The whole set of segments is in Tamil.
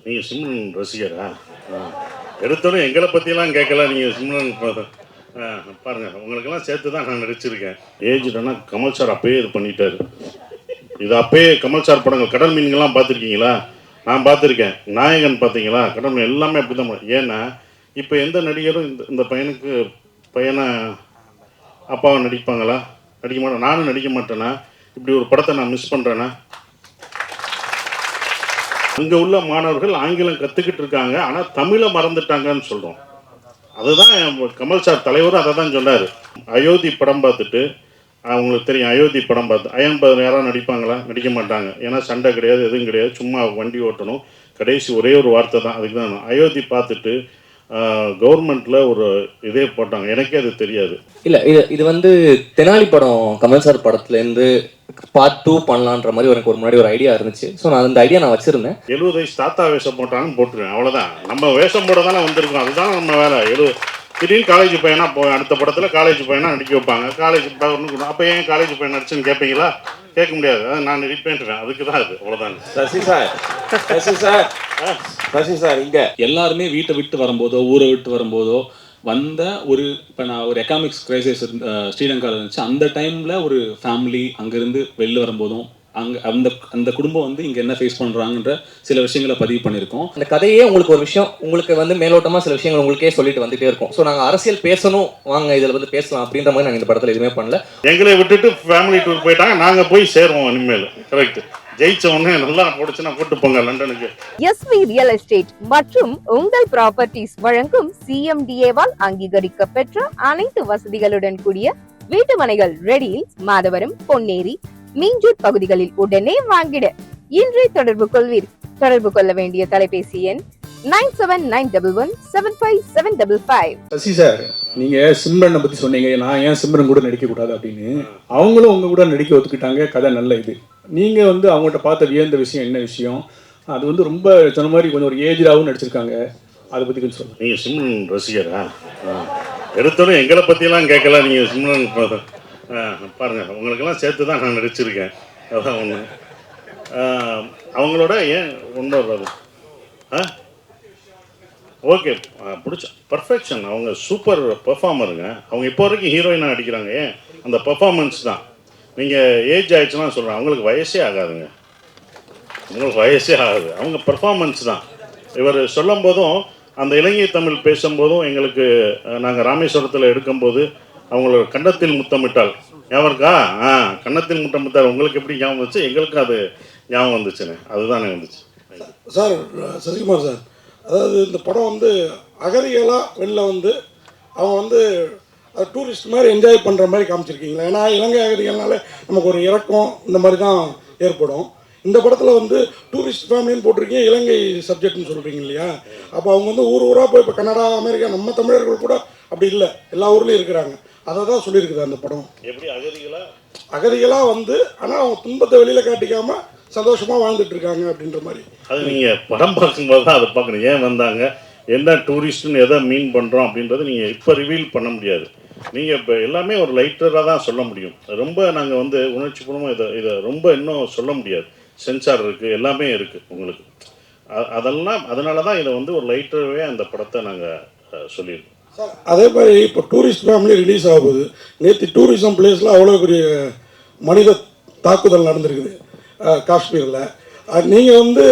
நீங்கள் சிம்ரன் ரசிகரா? எடுத்தோடனே எங்களை பற்றியெல்லாம் கேட்கல. நீங்கள் சிம்ரன் பாருங்கள், உங்களுக்கெல்லாம் சேர்த்து தான் நான் நடிச்சிருக்கேன். ஏஜ்னா கமல் சார் அப்பயே இது பண்ணிட்டாரு. இது அப்பயே கமல் சார் படங்கள் கடல் மீன்கள்லாம் பார்த்துருக்கீங்களா? நான் பார்த்துருக்கேன். நாயகன் பார்த்தீங்களா? கடல் மீன் எல்லாமே அப்படி தான். ஏன்னா இப்போ எந்த நடிகரும் இந்த பையனை அப்பாவை நடிப்பாங்களா? நடிக்க மாட்டேன். நானும் நடிக்க மாட்டேன்னா இப்படி ஒரு படத்தை நான் மிஸ் பண்ணுறேன்னா? அங்கே உள்ள மாணவர்கள் ஆங்கிலம் கற்றுக்கிட்டு இருக்காங்க, ஆனால் தமிழை மறந்துட்டாங்கன்னு சொல்கிறோம். அதுதான் கமல் சார் தலைவரும் அதை தான் சொன்னார். அயோத்தி படம் பார்த்துட்டு, அவங்களுக்கு தெரியும் அயோத்தி படம் பார்த்து அயன் பதன் யாராவது நடிப்பாங்களா? நடிக்க மாட்டாங்க. ஏன்னா சண்டை கிடையாது, எதுவும் கிடையாது, சும்மா வண்டி ஓட்டணும். கடைசி ஒரே ஒரு வார்த்தை தான். அதுக்கு தான் அயோத்தி பார்த்துட்டு கவர்மெண்ட்டில் ஒரு இதே போட்டாங்க. எனக்கே அது தெரியாது. இல்லை, இது வந்து தெனாலி படம் கமல் சார் படத்துலேருந்து பார்ட் 2 பண்ணலான்ற மாதிரி எனக்கு ஒரு முன்னாடி ஒரு ஐடியா இருந்துச்சு. ஸோ நான் அந்த ஐடியா நான் வச்சுருந்தேன். 70 வயசு தாத்தா வேஷம் போட்டாங்கன்னு போட்டுருவேன், அவ்வளோதான். நம்ம வேஷம் போட தானே வந்திருக்கோம், அதுதான் நம்ம வேலை. திடீர்னு காலேஜ் பையனா அடுத்த படத்தில் காலேஜ் பையனா நடிக்க வைப்பாங்க. காலேஜ் பையன் அப்போ ஏன் காலேஜ் பையன் நடிச்சுன்னு கேட்பீங்களா? கேட்க முடியாது. நான் நடிப்பேன்ட்டுவேன், அதுக்கு தான் அது, அவ்வளோதான். சசி சார் இங்கே எல்லாருமே வீட்டை விட்டு வரும்போதோ ஊரை விட்டு வரும்போதோ வந்த ஒரு இப்போ நான் ஒரு எக்கனாமிக்ஸ் கிரைசிஸ் ஸ்ரீலங்காவில் இருந்துச்சு. அந்த டைமில் ஒரு ஃபேமிலி அங்கேருந்து வெளில வரும்போதும் அங்கே அந்த குடும்பம் வந்து இங்கே என்ன ஃபேஸ் பண்ணுறாங்கன்ற சில விஷயங்களை பதிவு பண்ணியிருக்கோம். அந்த கதையே உங்களுக்கு ஒரு விஷயம், உங்களுக்கு வந்து மேலோட்டமாக சில விஷயங்கள் உங்களுக்கே சொல்லிட்டு வந்துகிட்டே இருக்கும். ஸோ நாங்கள் அரசியல் பேசணும், வாங்க இதில் வந்து பேசலாம் அப்படின்ற மாதிரி நாங்கள் இந்த படத்தில் எதுவுமே பண்ணல. எங்களை விட்டுட்டு ஃபேமிலி டூர் போயிட்டாங்க, நாங்கள் போய் சேருவோம் இனிமேல். கரெக்ட். ஜெயிச்ச உடனே நல்லா போடுச்சுன்னா கூட்டு போங்க லண்டனுக்கு. எஸ்வி ரியல் எஸ்டேட் மற்றும் உங்கள் ப்ராப்பர்ட்டிஸ் வழங்கும் சிஎம்டிஏவால் அங்கீகரிக்க பெற்ற அனைத்து வசதிகளுடன் கூடிய வீட்டு மனைகள் ரெடியில் மாதவரம், பொன்னேரி, மீஞ்சூர் பகுதிகளில் உடனே வாங்கிட இன்றே தொடர்பு கொள்வீர். தொடர்பு கொள்ள வேண்டிய தொலைபேசி எண் 9791175755. சசி சார், நீங்க சிம்ரனை பத்தி சொன்னீங்க, நான் ஏன் சிம்ரன் கூட நடிக்க கூடாது அப்படின்னு. அவங்களும் உங்க கூட நடிக்க ஒத்துக்கிட்டாங்க. கதை நல்ல இது. நீங்க வந்து அவங்கள்ட்ட பார்த்த வியந்த விஷயம் என்ன விஷயம்? அது வந்து ரொம்ப சொன்ன மாதிரி கொஞ்சம் ஒரு ஏஜாகவும் நடிச்சிருக்காங்க. அதை பத்தி கொஞ்சம் சொல்லுங்க. நீங்கள் சிம்ரன் ரசிகரா? எடுத்தோடனே எங்களை பற்றியெல்லாம் கேட்கல. நீங்கள் சிம்ரன் பாருங்கள், உங்களுக்கெல்லாம் சேர்த்து தான் நான் நடிச்சிருக்கேன். அதான் ஒன்று. அவங்களோட ஏன் ஒன்று வர்றது? ஓகே, பிடிச்ச பர்ஃபெக்ஷன். அவங்க சூப்பர் பெர்ஃபார்மருங்க. அவங்க இப்போ வரைக்கும் ஹீரோயினாக நடிக்கிறாங்க. ஏன் அந்த பெர்ஃபார்மன்ஸ் தான். நீங்கள் ஏஜ் ஆகிடுச்சுன்னா சொல்கிறேன், அவங்களுக்கு வயசே ஆகாதுங்க. அவங்களுக்கு வயசே ஆகாது, அவங்க பெர்ஃபார்மன்ஸ் தான். இவர் சொல்லும் போதும் அந்த இலங்கை தமிழ் பேசும்போதும் எங்களுக்கு நாங்கள் ராமேஸ்வரத்தில் எடுக்கும்போது அவங்களோட கன்னத்தில் முத்தமிட்டால் ஞாபகம் இருக்கா? கன்னத்தில் முத்தமிட்டால் உங்களுக்கு எப்படி ஞாபகம் வந்துச்சு? எங்களுக்கும் அது ஞாபகம் வந்துச்சுன்னு, அதுதானே வந்துச்சு. சார் சசிகுமார் சார், அதாவது இந்த படம் வந்து அகதிகளாக வெளில வந்து அவங்க வந்து அது டூரிஸ்ட் மாதிரி என்ஜாய் பண்ணுற மாதிரி காமிச்சிருக்கீங்களா? ஏன்னா இலங்கை அகதிகள்னால நமக்கு ஒரு இறக்கம் இந்த மாதிரி தான் ஏற்படும். இந்த படத்தில் வந்து டூரிஸ்ட் ஃபேமிலின்னு போட்டிருக்கீங்க, இலங்கை சப்ஜெக்ட்னு சொல்கிறீங்க இல்லையா? அப்போ அவங்க வந்து ஊராக போய் இப்போ கனடா, அமெரிக்கா, நம்ம தமிழர்கள் கூட அப்படி இல்லை, எல்லா ஊர்லேயும் இருக்கிறாங்க. அதை தான் சொல்லியிருக்குது அந்த படம். எப்படி அகதிகளாக வந்து ஆனால் அவங்க துன்பத்தை வெளியில் காட்டிக்காமல் சந்தோஷமாக வாழ்ந்துட்டு இருக்காங்க அப்படின்ற மாதிரி. அது நீங்கள் படம் பார்க்கும்போது தான் அதை பார்க்கணும். ஏன் வந்தாங்க, என்ன டூரிஸ்ட்டுன்னு எதை மீன் பண்ணுறோம் அப்படின்றத நீங்கள் இப்போ ரிவீல் பண்ண முடியாது. நீங்கள் இப்போ எல்லாமே ஒரு லைட்டராக தான் சொல்ல முடியும். ரொம்ப நாங்கள் வந்து உணர்ச்சிபூர்வமாக இதை ரொம்ப இன்னும் சொல்ல முடியாது. சென்சார் இருக்குது, எல்லாமே இருக்குது உங்களுக்கு. அதனால தான் இதை வந்து ஒரு லைட்டராகவே அந்த படத்தை நாங்கள் சொல்லியிருக்கோம். சார் அதே மாதிரி இப்போ டூரிஸ்ட் ஃபேமிலி ரிலீஸ் ஆகுது. நேற்று டூரிசம் பிளேஸில் அவ்வளோ பெரிய மனித தாக்குதல் நடந்திருக்குது காஷ்மீரில். நீங்கள் வந்து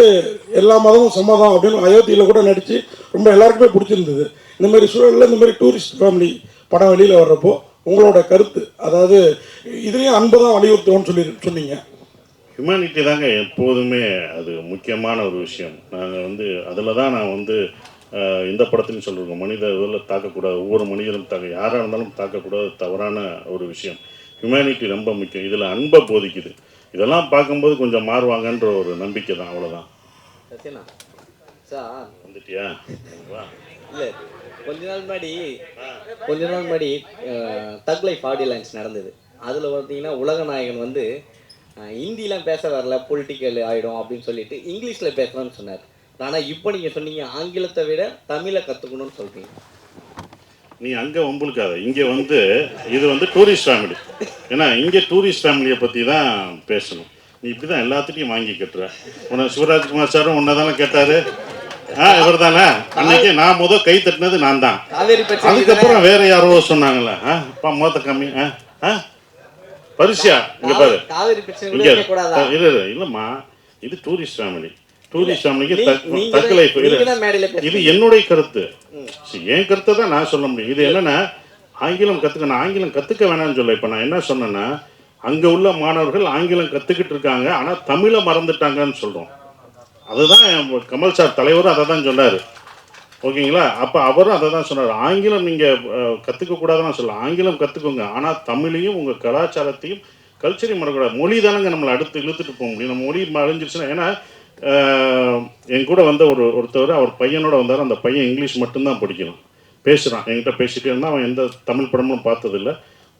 எல்லா மதமும் சம்மதம் அப்படின்னு அயோத்தியில் கூட நடித்து ரொம்ப எல்லாருக்குமே பிடிச்சிருந்தது. இந்த மாதிரி சூழலில் இந்த மாதிரி டூரிஸ்ட் ஃபேமிலி படம் வெளியில் வர்றப்போ உங்களோட கருத்து, அதாவது இதுலேயும் அன்பு தான் வலியுறுத்துவோம்னு சொன்னீங்க. ஹியூமனிட்டி தாங்க எப்போதுமே அது முக்கியமான ஒரு விஷயம். நாங்கள் வந்து அதில் தான் நான் வந்து இந்த படத்துலையும் சொல்லியிருக்கோம், மனித இதில் தாக்கக்கூடாது, ஒவ்வொரு மனிதனும் யாராக இருந்தாலும் தாக்கக்கூடாது, தவறான ஒரு விஷயம். ஹியூமனிட்டி ரொம்ப முக்கியம். இதில் அன்பை போதிக்குது. இதெல்லாம் பார்க்கும்போது கொஞ்சம் மாறுவாங்கன்ற ஒரு நம்பிக்கை தான், அவ்வளோதான். சார் வந்துட்டியா? இல்லை, கொஞ்ச நாள் முன்னாடி தக் லைஃப் ஆடியோ லான்ச் நடந்தது. அதில் பார்த்தீங்கன்னா உலக நாயகன் வந்து ஹிந்திலாம் பேச வரல, பொலிட்டிக்கல் ஆகிடும் அப்படின்னு சொல்லிட்டு இங்கிலீஷில் பேசலாம்னு சொன்னார். ஆனால் இப்போ நீங்கள் சொன்னீங்க ஆங்கிலத்தை விட தமிழை கற்றுக்கணும்னு சொல்கிறீங்க. நீ அங்கே உங்களுக்காக இங்கே வந்து இது வந்து டூரிஸ்ட் ஃபேமிலி. ஏன்னா இங்கே டூரிஸ்ட் ஃபேமிலியை பற்றி தான் பேசணும். நீ இப்படி தான் எல்லாத்துட்டையும் வாங்கி கட்டுற. உன்னை சிவராஜ்குமார் சாரும் உன்னை தானே கேட்டார். இவர் தானே அன்னைக்கு நான் கை தட்டினது நான் தான். காவேரி பிரச்சனை அதுக்கப்புறம் வேற யாரோ சொன்னாங்கல்ல, அப்பா மொத்த கம்மி பரிசியா இங்க பாரு, காவேரி பிரச்சனை இங்க கூட கூடாதா? இல்லம்மா, இது டூரிஸ்ட் ஃபேமிலிக்கு தக்கு லைஃப். இது என்னுடைய கருத்து, என் கருத்தை தான் நான் சொல்ல முடியும். இது என்னன்னா ஆங்கிலம் கற்றுக்கணும், ஆங்கிலம் கற்றுக்க வேணாம்னு சொல்ல. இப்போ நான் என்ன சொன்னேன்னா, அங்கே உள்ள மாணவர்கள் ஆங்கிலம் கற்றுக்கிட்டு இருக்காங்க, ஆனால் தமிழை மறந்துட்டாங்கன்னு சொல்கிறோம். அதுதான் கமல் சார் தலைவரும் அதை தான் சொன்னார். ஓகேங்களா? அப்போ அவரும் அதை தான் சொன்னார். ஆங்கிலம் நீங்கள் கற்றுக்கக்கூடாதுன்னு சொல்லலாம், ஆங்கிலம் கற்றுக்கோங்க, ஆனால் தமிழையும் உங்கள் கலாச்சாரத்தையும் கல்ச்சரையும் மறக்கக்கூடாது. மொழி தானங்க நம்மளை அடுத்து இழுத்துட்டு போக முடியும். நம்ம மொழி அழிஞ்சிருச்சுன்னா, ஏன்னா என் கூட வந்த ஒருத்தவர் அவர் பையனோட வந்தார். அந்த பையன் இங்கிலீஷ் மட்டும்தான் படிக்கணும், பேசுகிறான், என்கிட்ட பேசிகிட்டே இருந்தால். அவன் எந்த தமிழ் படமும் பார்த்ததில்லை,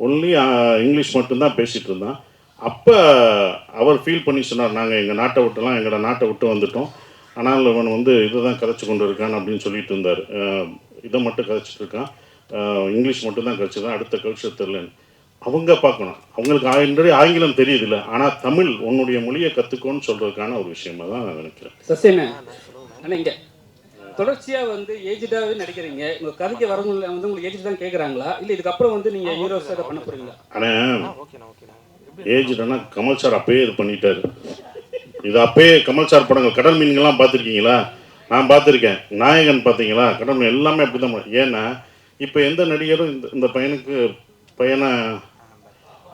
ஒன்லி இங்கிலீஷ் மட்டும்தான் பேசிகிட்டு இருந்தான். அப்போ அவர் ஃபீல் பண்ணி சொன்னார், நாங்கள் எங்கள் நாட்டை விட்டு வந்துட்டோம், ஆனால் அவன் இதை தான் கதைச்சி கொண்டு இருக்கான் அப்படின்னு சொல்லிட்டு இருந்தார். இதை மட்டும் கதைச்சிட்டு இருக்கான், இங்கிலீஷ் மட்டும்தான் கதைச்சிதான், அடுத்த கல்ச்சர் தெரிலன்னு. அவங்க பார்க்கணும், அவங்களுக்கு ஆங்கிலம் தெரியுதில்ல, ஆனால் தமிழ் உன்னுடைய மொழியை கற்றுக்கோன்னு சொல்கிறதுக்கான ஒரு விஷயமா தான் நான் நினைக்கிறேன். சசியண்ணே, ஆனால் இங்கே தொடர்ச்சியாக ஏஜ்டாகவே நடிக்கிறீங்க, உங்கள் கதைக்கு வரவங்க உங்களுக்கு ஏஜ் தான் கேட்குறாங்களா, இல்லை இதுக்கப்புறம் நீங்கள் ஹீரோஸாக இதை பண்ண போகிறீங்களா? ஆனால் ஏஜ்டானா கமல் சார் அப்பயே இது பண்ணிட்டாரு. இது அப்பயே கமல் சார் படங்கள், கடல் மீன்கள்லாம் பார்த்துருக்கீங்களா? நான் பார்த்துருக்கேன். நாயகன் பார்த்தீங்களா? கடல் மீன் எல்லாமே அப்படி தான். ஏன்னா இப்போ எந்த நடிகரும் இந்த பையனை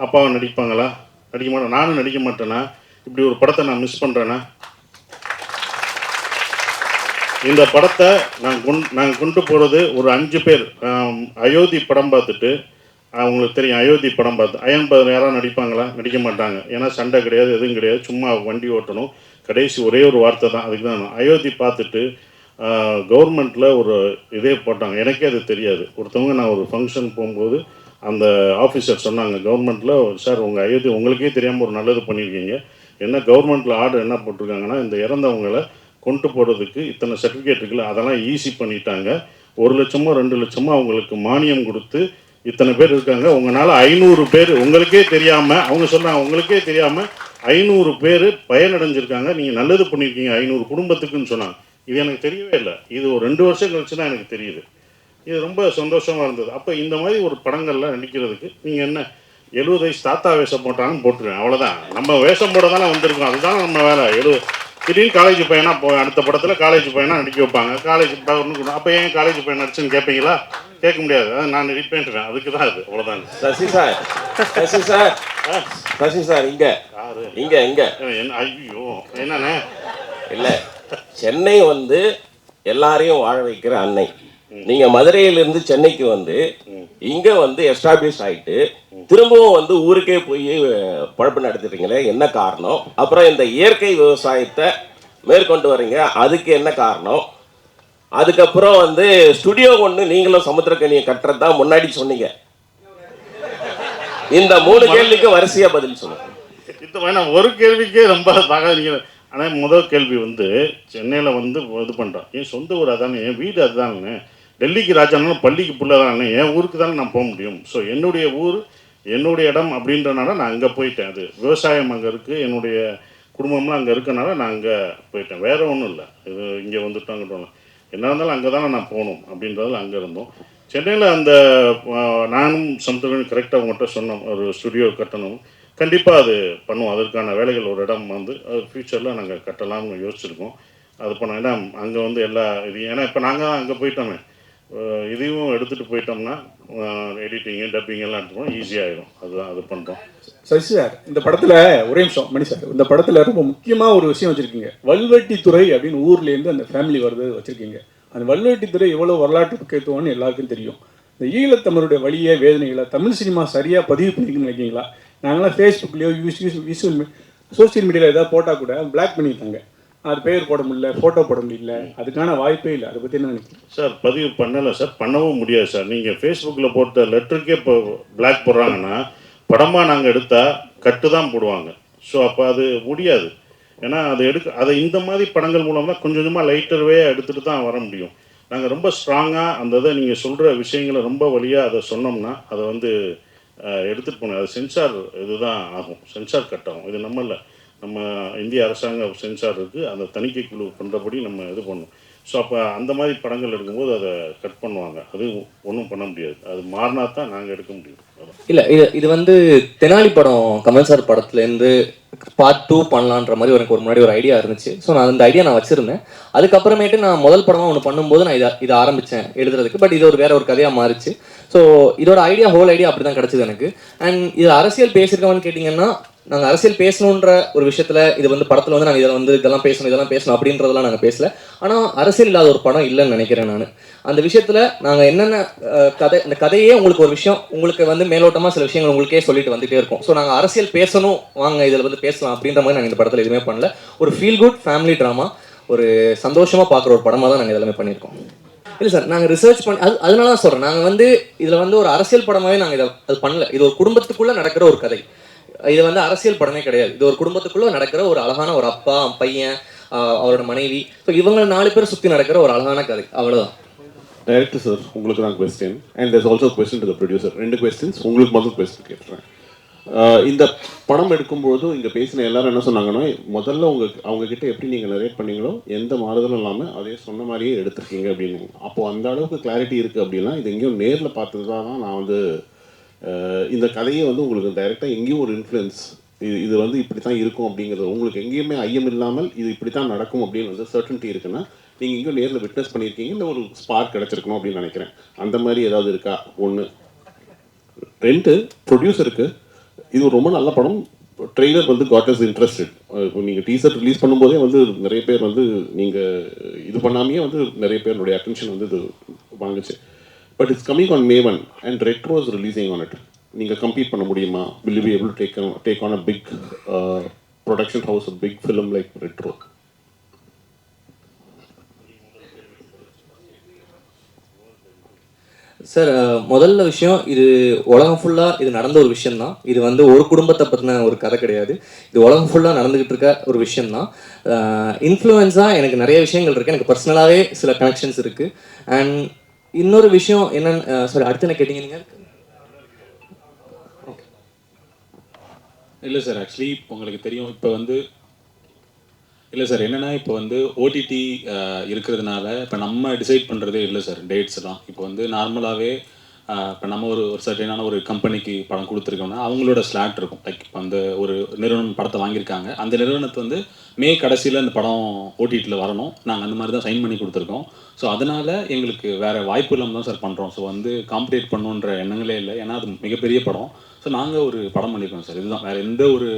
அப்பாவை நடிப்பாங்களா? நடிக்க மாட்டேன். நானும் நடிக்க மாட்டேன்னா, இப்படி ஒரு படத்தை நான் மிஸ் பண்ணுறேன்னா, இந்த படத்தை நான் கொண்டு போகிறது ஒரு 5 பேர். அயோத்தி படம் பார்த்துட்டு, அவங்களுக்கு தெரியும் அயோத்தி படம் பார்த்து அயன் பதர் யாராவது நடிப்பாங்களா? நடிக்க மாட்டாங்க. ஏன்னா சண்டை கிடையாது, எதுவும் கிடையாது, சும்மா வண்டி ஓட்டணும், கடைசி ஒரே ஒரு வார்த்தை தான். அதுக்கு தான் அயோத்தி பார்த்துட்டு கவர்மெண்ட்டில் ஒரு இதே போட்டாங்க, எனக்கே அது தெரியாது. ஒருத்தவங்க நான் ஒரு ஃபங்க்ஷன் போகும்போது அந்த ஆஃபீஸர் சொன்னாங்க, கவர்மெண்ட்டில் சார் உங்கள் அயோத்தி உங்களுக்கே தெரியாமல் ஒரு நல்லது பண்ணியிருக்கீங்க, என்ன கவர்மெண்ட்டில் ஆர்டர் என்ன போட்டிருக்காங்கன்னா, இந்த இறந்தவங்களை கொண்டு போகிறதுக்கு இத்தனை சர்டிஃபிகேட் இருக்குல்ல, அதெல்லாம் ஈஸி பண்ணிட்டாங்க, 1 லட்சமோ 2 லட்சமோ அவங்களுக்கு மானியம் கொடுத்து இத்தனை பேர் இருக்காங்க, உங்களால் 500 பேர் உங்களுக்கே தெரியாமல், அவங்க சொல்கிறாங்க உங்களுக்கே தெரியாமல் 500 பேர் பயனடைஞ்சிருக்காங்க, நீங்கள் நல்லது பண்ணியிருக்கீங்க 500 குடும்பத்துக்குன்னு சொன்னாங்க. இது எனக்கு தெரியவே இல்லை. இது ஒரு 2 வருஷம் கழிச்சு தான் எனக்கு தெரியுது. இது ரொம்ப சந்தோஷமாக இருந்தது. அப்போ இந்த மாதிரி ஒரு படங்களில் நடிக்கிறதுக்கு நீங்கள் என்ன 70 வயசு தாத்தா வேஷம் போட்டாங்கன்னு போட்டுருவேன், அவ்வளோதான். நம்ம வேஷம் போட தானே வந்திருக்கோம், அதுதான் நம்ம வேலை. திடீர்னு காலேஜ் பையனா அடுத்த படத்தில் காலேஜ் பையனா நடிக்க வைப்பாங்க, காலேஜ் ஒன்று. அப்போ ஏன் காலேஜ் பையன் நடிச்சுன்னு கேட்பீங்களா? கேட்க முடியாது, நான் நடிப்பேன்ட்டுவேன், அதுக்கு தான் அது, அவ்வளோதான். சசி சார் இங்கே என்ன? ஐயோ என்னண்ணே, இல்லை, சென்னை எல்லாரையும் வாழ வைக்கிற அன்னை. நீங்க மதுரையிலிருந்து சென்னைக்கு இங்க எஸ்டாப்ளிஷ் ஆயிட்டு திரும்பவும் ஊருக்கே போய் பழப்பு நடத்துறீங்களே, என்ன காரணம்? அப்புறம் இந்த இயற்கை விவசாயத்தை மேற்கொண்டு வரீங்க, அதுக்கு என்ன காரணம்? அதுக்கப்புறம் ஸ்டுடியோ ஒன்று நீங்களும் சமுத்திரக்கனியை கட்டுறதுதான் முன்னாடி சொன்னீங்க. இந்த 3 கேள்விக்கு வரிசையா பதில் சொல்லுங்க. இது ஒரு கேள்விக்கே ரொம்ப தகாதீங்க. ஆனால் முதல் கேள்வி சென்னையில் இது பண்ணுறான், என் சொந்த ஊர் அதானே, என் வீடு அதுதானே, டெல்லிக்கு ராஜானாலும் பள்ளிக்கு புள்ள தானே, என் ஊருக்கு தானே நான் போக முடியும். ஸோ என்னுடைய ஊர் என்னுடைய இடம் அப்படின்றனால நான் அங்கே போயிட்டேன். அது விவசாயம் அங்கே இருக்குது, என்னுடைய குடும்பம்லாம் அங்கே இருக்கனால நான் அங்கே போயிட்டேன், வேறு ஒன்றும் இல்லை. இது இங்கே வந்துட்டோங்கிட்டோம், என்ன இருந்தாலும் அங்கே தானே நான் போகணும் அப்படின்றதில் அங்கே இருந்தோம். சென்னையில் நானும் சமுத்திரக்கனி கரெக்டாக அவங்ககிட்ட சொன்னோம், ஒரு ஸ்டுடியோ கட்டணும், கண்டிப்பாக அது பண்ணுவோம், அதற்கான வேலைகள் ஒரு இடம் அது ஃப்யூச்சரில் நாங்கள் கட்டலாம்னு யோசிச்சுருக்கோம். அது பண்ணோம். ஏன்னா அங்கே எல்லா இதையும், ஏன்னா இப்போ நாங்கள் தான் அங்கே போயிட்டோமே, இதையும் எடுத்துகிட்டு போயிட்டோம்னா எடிட்டிங்கு டப்பிங் எல்லாம் எடுத்துப்போம், ஈஸியாகிடும். அதுதான் அது பண்ணுறோம். சரி சார், இந்த படத்தில் ஒரே நிமிஷம் மணி சார், இந்த படத்தில் ரொம்ப முக்கியமாக ஒரு விஷயம் வச்சுருக்கீங்க, வல்வெட்டித்துறை அப்படின்னு ஊர்லேருந்து அந்த ஃபேமிலி வருது வச்சுருக்கீங்க. அந்த வல்வெட்டித்துறை எவ்வளோ வரலாற்று முக்கியத்துவம்னு எல்லாருக்கும் தெரியும். இந்த ஈழத்தமிழுடைய வழியை வேதனைகளை தமிழ் சினிமா சரியாக பதிவு பண்ணிக்கணும்னு நினைக்கிங்களா? நாங்களாம் ஃபேஸ்புக்லேயோ சோசியல் மீடியாவில் ஏதாவது போட்டால் கூட பிளாக் பண்ணிட்டாங்க, அது பேர் போட முடியல, ஃபோட்டோ போட முடியல, அதுக்கான வாய்ப்பே இல்லை. அதை பற்றி என்ன நினைக்கிறேன் சார்? பதிவு பண்ணலை சார், பண்ணவும் முடியாது சார். நீங்கள் ஃபேஸ்புக்கில் போட்ட லெட்டருக்கே இப்போ பிளாக் போடுறாங்கன்னா, படமாக நாங்கள் எடுத்தால் கட்டு தான் போடுவாங்க. ஸோ அப்போ அது முடியாது. ஏன்னா அதை இந்த மாதிரி படங்கள் மூலம் தான் கொஞ்சம் கொஞ்சமாக லைட்டர்வே எடுத்துகிட்டு தான் வர முடியும். நாங்கள் ரொம்ப ஸ்ட்ராங்காக அந்த இதை நீங்கள் சொல்கிற விஷயங்களை ரொம்ப வழியாக அதை சொன்னோம்னா அதை எடுத்துகிட்டு போகணும். அது சென்சார் இதுதான் ஆகும், சென்சார் கட் ஆகும். இது நம்ம இந்திய அரசாங்க சென்சார் இருக்குது, அந்த தணிக்கை குழு பண்ணுறபடி நம்ம இது பண்ணணும். ஸோ அப்போ அந்த மாதிரி படங்கள் எடுக்கும்போது அதை கட் பண்ணுவாங்க. அது ஒன்றும் பண்ண முடியாது. அது மாறினா தான் நாங்கள் எடுக்க முடியும். இல்லை இது வந்து தெனாலி படம் கமல் சார் படத்துலேருந்து பார்ட் 2 பண்ணலான்ற மாதிரி எனக்கு ஒரு முன்னாடி ஒரு ஐடியா இருந்துச்சு. ஸோ நான் அந்த ஐடியா நான் வச்சுருந்தேன். அதுக்கப்புறமேட்டு நான் முதல் படமாக ஒன்று பண்ணும்போது நான் இதை ஆரம்பித்தேன் எழுதுறதுக்கு. பட் இது ஒரு வேற ஒரு கதையாக மாறிச்சு. ஸோ இதோட ஹோல் ஐடியா அப்படி தான் கிடச்சிது எனக்கு. அண்ட் இது அரசியல் பேசியிருக்கோன்னு கேட்டிங்கன்னா, நாங்கள் அரசியல் பேசணுன்ற ஒரு விஷயத்தில் இது வந்து படத்தில் வந்து நாங்கள் இதில் வந்து இதெல்லாம் பேசணும் அப்படின்றதெல்லாம் நாங்கள் பேசல. ஆனால் அரசியல் இல்லாத ஒரு படம் இல்லைன்னு நினைக்கிறேன் நான். அந்த விஷயத்தில் நாங்கள் என்னென்ன இந்த கதையே உங்களுக்கு ஒரு விஷயம் உங்களுக்கு வந்து மேலோட்டமாக சில விஷயங்கள் உங்களுக்கே சொல்லிட்டு வந்துகிட்டே இருக்கோம். ஸோ நாங்கள் அரசியல் பேசணும், வாங்க இதில் வந்து பேசலாம் அப்படின்ற மாதிரி நாங்கள் இந்த படத்தில் எதுவுமே பண்ணல. ஒரு ஃபீல் குட் ஃபேமிலி ட்ராமா, ஒரு சந்தோஷமாக பார்க்குற ஒரு படமாக தான் நாங்கள் எல்லாமே பண்ணியிருக்கோம். இல்லை சார், நாங்கள் ரிசர்ச் பண்ணி அதனால தான் சொல்கிறேன். நாங்கள் வந்து இதில் வந்து ஒரு அரசியல் படமாகவே நாங்கள் அது பண்ணல. இது ஒரு குடும்பத்துக்குள்ளே நடக்கிற ஒரு கதை. இது வந்து அரசியல் படமே கிடையாது. இது ஒரு குடும்பத்துக்குள்ள நடக்கிற ஒரு அழகான ஒரு அப்பா, பையன், அவரோட மனைவி, ஸோ இவங்க 4 பேர் சுற்றி நடக்கிற ஒரு அழகான கதை, அவ்வளோதான். டைரக்டர் சார், உங்களுக்கு தான் question and there's also question to the producer. 2 questions. உங்களுக்கு முதல் கொஸ்டின் கேட்டுறேன். இந்த படம் எடுக்கும்போது இங்கே பேசின எல்லாரும் என்ன சொன்னாங்கன்னா, முதல்ல அவங்க கிட்ட எப்படி நீங்கள் நரேட் பண்ணீங்களோ எந்த மாறுதலும் இல்லாமல் அதே சொன்ன மாதிரியே எடுத்திருக்கீங்க அப்படின்னு. அப்போது அந்த அளவுக்கு கிளாரிட்டி இருக்குது அப்படின்னா, இது எங்கேயும் நேரில் பார்த்தது தான் நான் வந்து இந்த கதையை வந்து உங்களுக்கு டைரெக்டாக எங்கேயும் ஒரு இன்ஃப்ளூயன்ஸ் இது வந்து இப்படி தான் இருக்கும் அப்படிங்கிறது உங்களுக்கு எங்கேயுமே ஐயம் இல்லாமல் இது இப்படி தான் நடக்கும் அப்படின்னு வந்து சர்டன்ட்டி இருக்குன்னா நீங்கள் எங்கேயும் நேரில் விட்னஸ் பண்ணியிருக்கீங்க, இல்லை ஒரு ஸ்பார்க் கிடச்சிருக்கணும் அப்படின்னு நினைக்கிறேன். அந்த மாதிரி ஏதாவது இருக்கா? 1. 2, ப்ரொடியூசருக்கு இது ரொம்ப நல்ல படம். ட்ரெய்லர் வந்து காட் இஸ் இன்ட்ரெஸ்டட். நீங்கள் டீசர் ரிலீஸ் பண்ணும்போதே வந்து நிறைய பேர் வந்து நீங்கள் இது பண்ணாமையே வந்து நிறைய பேருடைய அட்டென்ஷன் வந்து இது வாங்குச்சு. But it's coming on May 1 and Retro is releasing on it. நீங்கள் கம்பீட் பண்ண முடியுமா? Will you be able to take on a big production house, a big film like Retro? Sir, முதல்ல விஷயம், இது உலகம் ஃபுல்லாக இது நடந்த ஒரு விஷயந்தான். இது வந்து ஒரு குடும்பத்தை பற்றின ஒரு கதை கிடையாது. இது உலகம் ஃபுல்லாக நடந்துக்கிட்டு இருக்க ஒரு விஷயந்தான். இன்ஃப்ளூயன்ஸாக எனக்கு நிறைய விஷயங்கள் இருக்குது. எனக்கு பர்சனலாகவே சில கனெக்ஷன்ஸ் இருக்குது. அண்ட் இன்னொரு விஷயம் என்னன்னு சாரி, அடுத்து என்ன கேட்டீங்க நீங்கள்? இல்லை சார், ஆக்சுவலி உங்களுக்கு தெரியும், இப்போ வந்து இல்லை சார், என்னென்னா இப்போ வந்து ஓடிடி இருக்கிறதுனால இப்போ நம்ம டிசைட் பண்ணுறதே இல்லை சார் டேட்ஸ்லாம். இப்போ வந்து நார்மலாகவே இப்போ நம்ம ஒரு சர்டைனான ஒரு கம்பெனிக்கு படம் கொடுத்துருக்கோம்னா அவங்களோட ஸ்லாட் இருக்கும். லைக் இப்போ அந்த ஒரு நிறுவனம் படத்தை வாங்கியிருக்காங்க, அந்த நிறுவனத்தை வந்து மே கடைசியில் அந்த படம் ஓடிடியில் வரணும், நாங்கள் அந்த மாதிரி தான் சைன் பண்ணி கொடுத்துருக்கோம். ஸோ அதனால் எங்களுக்கு வேறு வாய்ப்பு இல்லாமல் தான் சார் பண்ணுறோம். ஸோ வந்து காம்படேட் பண்ணணுன்ற எண்ணங்களே இல்லை, ஏன்னா அது மிகப்பெரிய படம். ஸோ நாங்கள் ஒரு படம் பண்ணியிருக்கோம் சார். இதுதான், வேறு எந்த ஒரு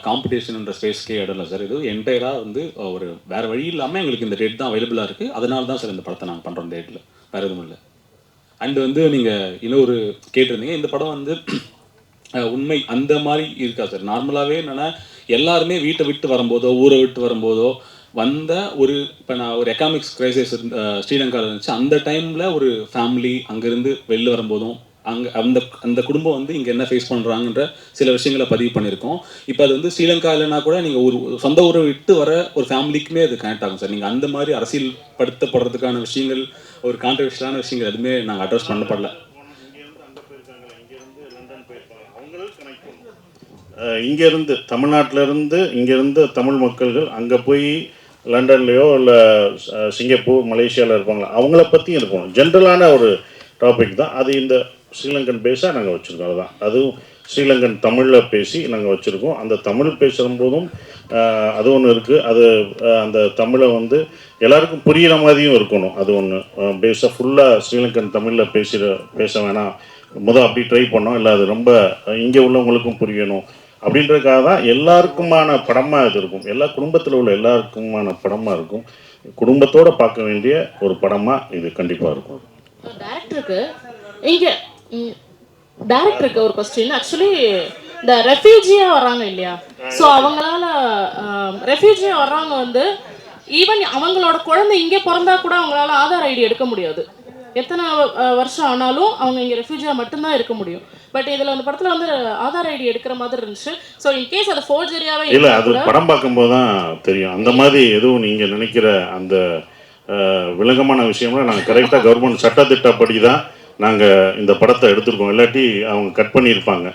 காம்படிஷன்ன்ற ஸ்பேஸ்க்கே இடம் இல்லை சார். இது என்டையராக வந்து ஒரு வேறு வழி இல்லாமல் எங்களுக்கு இந்த டேட் தான் அவைலபிளாக இருக்குது. அதனால தான் சார் இந்த படத்தை நாங்கள் பண்ணுறோம் டேட்டில், வேறு எதுவும் இல்லை. அண்டு வந்து நீங்கள் இன்னொரு கேட்டிருந்தீங்க, இந்த படம் வந்து உண்மை அந்த மாதிரி இருக்கா சார். நார்மலாகவே என்னென்னா எல்லாருமே வீட்டை விட்டு வரும்போதோ ஊரை விட்டு வரும்போதோ வந்த ஒரு இப்போ நான் ஒரு எக்கனாமிக்ஸ் கிரைசிஸ் ஸ்ரீலங்காவில் இருந்துச்சு. அந்த டைமில் ஒரு ஃபேமிலி அங்கேருந்து வெளில வரும்போதும் அங்கே அந்த குடும்பம் வந்து இங்கே என்ன ஃபேஸ் பண்ணுறாங்கன்ற சில விஷயங்களை பதிவு பண்ணியிருக்கோம். இப்போ அது வந்து ஸ்ரீலங்காவில்னா கூட நீங்கள் ஒரு சொந்த ஊரை விட்டு வர ஒரு ஃபேமிலிக்குமே அது கனெக்ட் ஆகும் சார். நீங்கள் அந்த மாதிரி அரசியல்படுத்தப்படுறதுக்கான விஷயங்கள், ஒரு கான்ட்ரவர்ஷியலான விஷயங்கள் எதுவுமே நாங்கள் அட்ரஸ் பண்ணப்படல. இங்கேருந்து தமிழ்நாட்டிலேருந்து இங்கேருந்து தமிழ் மக்கள்கள் அங்கே போய் லண்டன்லேயோ இல்லை சிங்கப்பூர் மலேசியாவில் இருப்பாங்களா, அவங்கள பற்றியும் இருக்கும். ஜென்ரலான ஒரு டாபிக் தான் அது. இந்த ஸ்ரீலங்கன் பேஸாக நாங்கள் வச்சுருக்கோம். அதுதான், அதுவும் ஸ்ரீலங்கன் தமிழில் பேசி நாங்கள் வச்சுருக்கோம். அந்த தமிழ் பேசும்போதும் அது ஒன்று இருக்குது. அது அந்த தமிழை வந்து எல்லாருக்கும் புரிகிற மாதிரியும் இருக்கணும். அது ஒன்று பேஸாக ஃபுல்லாக ஸ்ரீலங்கன் தமிழில் பேச வேணாம், அப்படி ட்ரை பண்ணோம். இல்லை அது ரொம்ப இங்கே உள்ளவங்களுக்கும் புரியணும் அப்படின்றதுக்காக தான் எல்லாருக்குமான படமாக இது இருக்கும். எல்லா குடும்பத்தில் உள்ள எல்லாருக்குமான படமாக இருக்கும். குடும்பத்தோடு பார்க்க வேண்டிய ஒரு படமாக இது கண்டிப்பாக இருக்கும். டைரக்டருக்கு ஒரு கொஸ்டின். ஆக்சுவலி இந்த ரெஃப்யூஜியாக வராங்க இல்லையா, ஸோ அவங்களால ரெஃப்யூஜியாக வர்றவங்க வந்து ஈவன் அவங்களோட குழந்தை இங்கே பிறந்தா கூட அவங்களால ஆதார் ஐடி எடுக்க முடியாது. எத்தனை வருஷம் ஆனாலும் அவங்க இங்கே ரெஃப்யூஜியாக மட்டும்தான் இருக்க முடியும். பட் இதில் அந்த படத்தில் வந்து ஆதார் ஐடி எடுக்கிற மாதிரி இருந்துச்சு. ஸோ இன்கேஸ் அது ஃபோர்ஜரியாகவே இல்லை, அது படம் பார்க்கும்போது தான் தெரியும். அந்த மாதிரி எதுவும் நீங்கள் நினைக்கிற அந்த விளக்கமான விஷயம்லாம் நாங்கள் கரெக்டாக கவர்மெண்ட் சட்டத்திட்டப்படி தான் நாங்கள் இந்த படத்தை எடுத்திருக்கோம். இல்லாட்டி அவங்க கட் பண்ணியிருப்பாங்க.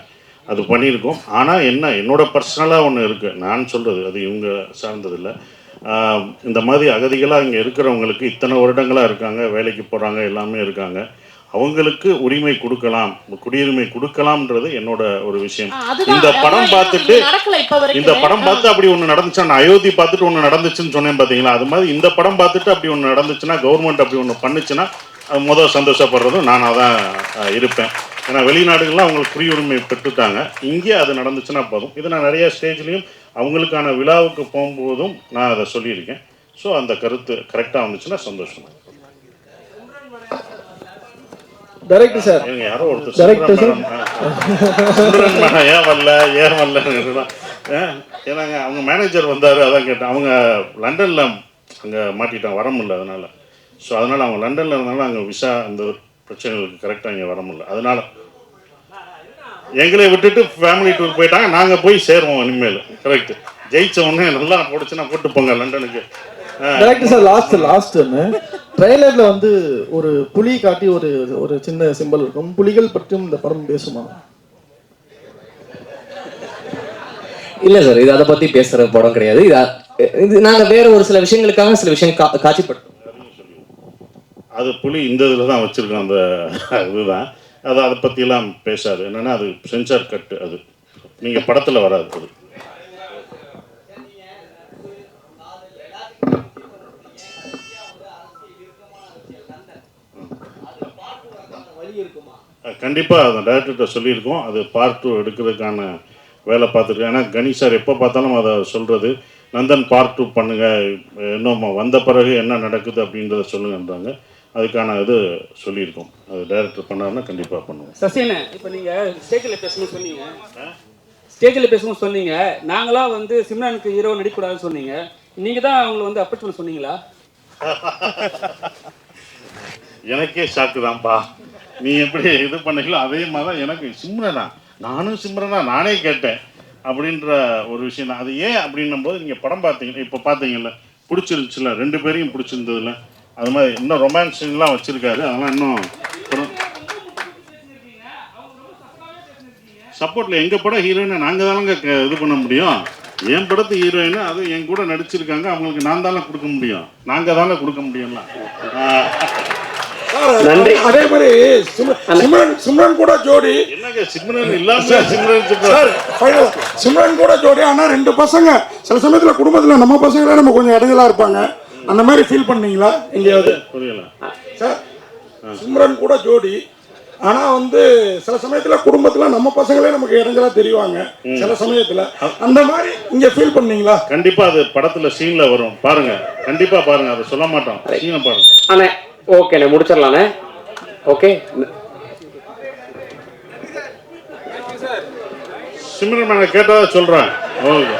அது பண்ணியிருக்கோம். ஆனால் என்னோட பர்சனலாக ஒன்று இருக்குது, நான் சொல்கிறது அது இவங்க சார்ந்ததில்லை. இந்த மாதிரி அகதிகளாக இங்கே இருக்கிறவங்களுக்கு இத்தனை வருடங்களாக இருக்காங்க, வேலைக்கு போகிறாங்க, எல்லாமே இருக்காங்க, அவங்களுக்கு உரிமை கொடுக்கலாம், குடியுரிமை கொடுக்கலாம்ன்றது என்னோட ஒரு விஷயம். இந்த படம் பார்த்துட்டு அப்படி ஒன்று நடந்துச்சா, நான் அயோத்தி பார்த்துட்டு ஒன்று நடந்துச்சுன்னு சொன்னேன் பார்த்தீங்களா, அது மாதிரி இந்த படம் பார்த்துட்டு அப்படி ஒன்று நடந்துச்சுன்னா, கவர்மெண்ட் அப்படி ஒன்று பண்ணுச்சுன்னா அது முதல் சந்தோஷப்படுறதும் நானாக தான் இருப்பேன். ஏன்னா வெளிநாடுகள்லாம் அவங்களுக்கு குடியுரிமை பெற்றுட்டாங்க, இங்கே அது நடந்துச்சுன்னா போதும். இது நான் நிறைய ஸ்டேஜ்லேயும் அவங்களுக்கான விழாவுக்கு போகும்போதும் நான் அதை சொல்லியிருக்கேன். ஸோ அந்த கருத்து கரெக்டாக வந்துச்சுன்னா சந்தோஷம். டைரக்டர் சார், யாரோ ஒருத்தர் ஏன் வரல ஏன்னாங்க அவங்க மேனேஜர் வந்தார், அதான் கேட்டேன். அவங்க லண்டனில் அங்கே மாட்டிட்டாங்க, வர முடியல. அதனால் ஸோ அதனால் அவங்க லண்டனில் இருந்தாலும் அங்கே விசா அந்த பிரச்சனைகளுக்கு கரெக்டாக இங்கே வர முடியல. அதனால் எங்களை விட்டுட்டு ஃபேமிலி டூர் போயிட்டாங்க. நாங்கள் போய் சேருவோம் இனிமேல். கரெக்ட், ஜெயிச்ச உடனே நல்லா போடுச்சுன்னா கூட்டு போங்க லண்டனுக்கு. டைரக்டர் சார், லாஸ்ட் ட்ரெய்லர்ல வந்து ஒரு புலி காட்டி ஒரு சின்ன சிம்பல் இருக்கும். புலிகள் பற்றியும் இந்த படம் பேசுமா? இல்லை சார், இது அதை பற்றி பேசுகிற படம் கிடையாது. இது நாங்கள் வேற ஒரு சில விஷயங்களுக்காக சில விஷயம் காட்சிப்படுத்தோம். அது புலி இந்த இதில் தான் வச்சுருக்கோம். அந்த இதுதான் அது, அதை பற்றியெல்லாம் பேசாது. என்னென்னா அது சென்சார் கட்டு, அது நீங்கள் படத்தில் வராது. அது கண்டிப்பாக அந்த டைரக்டர்கிட்ட சொல்லியிருக்கோம். அது பார்ட் 2 எடுக்கிறதுக்கான வேலை பார்த்துருக்கேன். ஏன்னா கணி சார் எப்போ பார்த்தாலும் அதை சொல்கிறது, நந்தன் பார்ட் 2 பண்ணுங்கள், இன்னும் வந்த பிறகு என்ன நடக்குது அப்படின்றத சொல்லுங்கன்றாங்க. அதுக்கான இது சொல்லியிருக்கோம். அது டைரக்டர் பண்ணாருன்னா கண்டிப்பாக பண்ணுவோம். சசியண்ணே, இப்போ நீங்கள் ஸ்டேஜில் பேசும்போது சொன்னீங்க நாங்களாம் வந்து சிம்ரனுக்கு ஹீரோ நடிக்கக்கூடாதுன்னு சொன்னீங்க. நீங்கள் தான் அவங்களை வந்து அப்ரோச் பண்ண சொன்னீங்களா? எனக்கே ஷாக்கு தான்ப்பா. நீ எப்படி இது பண்ணீங்களோ அதே மாதிரி தான் எனக்கு சிம்ரனா நானே கேட்டேன் அப்படின்ற ஒரு விஷயம் தான். அது ஏன் அப்படின்னும் போது நீங்கள் படம் பார்த்தீங்கன்னா, இப்போ பார்த்தீங்கல்ல, பிடிச்சிருந்துச்சுல, 2 பேரையும் பிடிச்சிருந்ததுல, அது மாதிரி இன்னும் ரொமான்ஸ் சீன்லாம் வச்சுருக்காரு. அதெல்லாம் இன்னும் சப்போர்ட்டில் எங்கள் படம் ஹீரோயினை நாங்கள் தானங்க இது பண்ண முடியும். என் படத்து ஹீரோயினை அது என் கூட நடிச்சிருக்காங்க, அவங்களுக்கு நான் தானே கொடுக்க முடியும், நாங்கள் தானே கொடுக்க முடியும்ல. நன்றி. அதே மாதிரி சிம்ரன் கூட ஜோடி, என்னங்க சிம்ரன் இல்லாம சிம்ரன் கூட ஜோடி. ஆனா 2 பசங்க சில சமயத்துல குடும்பத்துல நம்ம பசங்களே நம்ம கொஞ்சம் இடைஞ்சலா இருப்பாங்க. அந்த மாதிரி ஃபீல் பண்ணீங்களா எங்கேயாவது? புரியல சார், சிம்ரன் கூட ஜோடி, ஆனா வந்து சில சமயத்துல குடும்பத்துல நம்ம பசங்களே நமக்கு இடைஞ்சலா தெரிவாங்க சில சமயத்துல. அந்த மாதிரி இங்க ஃபீல் பண்ணீங்களா? கண்டிப்பா அது படத்துல சீன்ல வரும், பாருங்க, கண்டிப்பா பாருங்க, அதை சொல்ல மாட்டோம், சீனை பாருங்க. அண்ணே ஓகேண்ணே, முடிச்சிடலாண்ணே. ஓகே, சிம்ரன் கேட்டதா சொல்றேன். ஓகே.